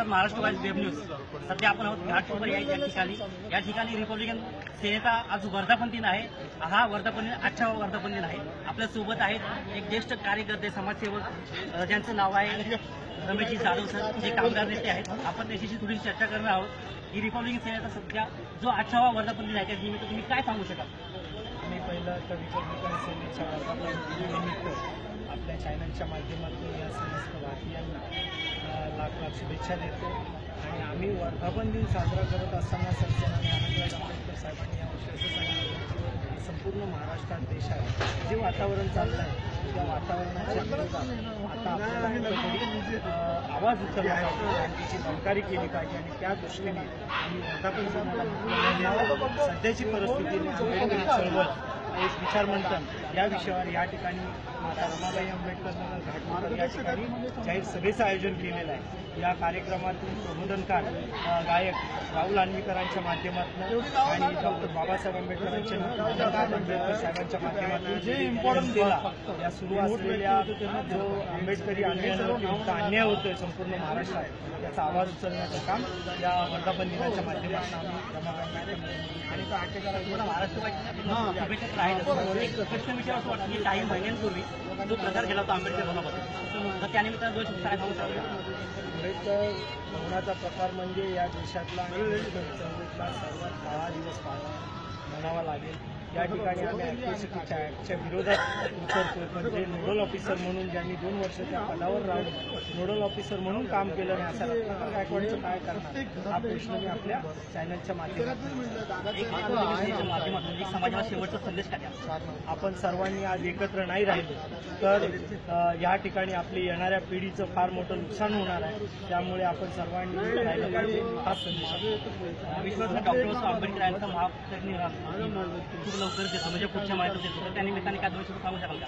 Maharashtra wise web news. सध्या आपण आहोत घाटकोपर या ठिकाणी रिपब्लिकन सेनेचा आज वर्धापन दिन आहे. हा वर्धापन दिन 8वा वर्धापन दिन आहे. आपल्या सोबत आहेत एक ज्येष्ठ कार्यकर्ते समाजसेवक ज्यांचं नाव आहे रमेशजी जाधव सर, जे कामगार नेते आहेत. आपण त्याच्याशी थोडी चर्चा करणार आहोत की रिपब्लिकन सेनेचा सध्या जो 8वा वर्धापन दिन आहे त्या निमित्त तुम्ही काय सांगू शकाल? मी पहिलं तर रिपब्लिकन सेनेच्या वर्धापन दिनानिमित्त आपल्या चॅनलच्या माध्यमातून या समस्त भारतीयांना लाख लाख शुभेच्छा देतो. आणि आम्ही वर्धापन दिन साजरा करत असताना सरसेनानी आनंदराव आंबेडकर साहेबांनी यावर्षी असं सांगितलं की संपूर्ण महाराष्ट्रात देशात जे वातावरण चाललं आहे त्या वातावरणाच्या विरोधात आता आपल्याला कुठेतरी आवाज उचलला जातो आणि त्याची दमकारी केली पाहिजे. आणि त्या दृष्टीने आम्ही वर्धापन दिनाला सध्याची परिस्थिती आंबेडकरी चळवळ एक विचार मंथन या विषयावर या ठिकाणी माता रमाबाई आंबेडकर नगर घाटकोपर या ठिकाणी जाहीर सभेचं आयोजन केलेलं आहे. या कार्यक्रमातून प्रबोधनकार गायक राहुल आन्वीकरांच्या माध्यमातून आणि डॉक्टर बाबासाहेब आंबेडकरांच्या आंबेडकर साहेबांच्या माध्यमातून जे इम्पॉर्टन्स दिला या सुरू असलेल्या जो आंबेडकरी आंदोलनावर अन्याय होतोय संपूर्ण महाराष्ट्रात त्याचा आवाज उचलण्याचं काम या वर्धापन दिनाच्या माध्यमातून आम्ही रमाबाई आणि तो आटेकरांना महाराष्ट्र शुभेच्छा आहेत. एक प्रश्न विचार असं वाटतं की काही महिन्यांपूर्वी जो प्रचार केला होता आंबेडकर भवनाबद्दल, तर त्यानिमित्तानं 2 शब्द काय सांगू शकतो? आंबेडकर भवनाचा प्रकार म्हणजे या देशातला आणि चळवळीतला सर्वात काळा दिवस म्हणावा लागेल. या ठिकाणी आम्ही ॲट्रॉसिटीच्या ॲक्टच्या विरोधात उतरतोय. पण जे नोडल ऑफिसर म्हणून ज्यांनी 2 वर्ष त्या पदावर राहून नोडल ऑफिसर म्हणून काम केलं नाही असा रत्नाकर गायकवाडचं काय करणार हा प्रश्न मी आपल्या चॅनलच्या माध्यमातून एक समाजाला शेवटचा संदेश काय द्या? आपण सर्वांनी आज एकत्र नाही राहिलो तर या ठिकाणी आपली येणाऱ्या पिढीचं फार मोठं नुकसान होणार आहे. त्यामुळे आपण सर्वांनी राहिलं पाहिजे हा संदेश. विश्वास डॉक्टर आंबेडकर यांचा महापरिनिर्वाण लवकर देतो म्हणजे पुढच्या माहिती देतो, तर त्या निमित्ताने काय 2 शब्द सांगू शकाल का?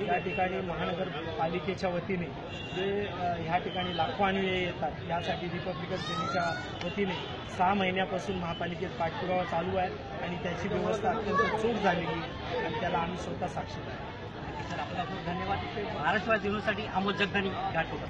या ठिकाणी महानगरपालिकेच्या वतीने जे ह्या ठिकाणी लाखो अन्वये येतात यासाठी रिपब्लिकन सेनेच्या वतीने 6 महिन्यापासून महापालिकेत पाठपुरावा चालू आहे आणि त्याची व्यवस्था अत्यंत चोख झालेली आहे आणि त्याला आम्ही स्वतः साक्षी आहे. सर, आपला खूप धन्यवाद. महाराष्ट्र दिवसासाठी अमोल जगदानी घाटकोपर.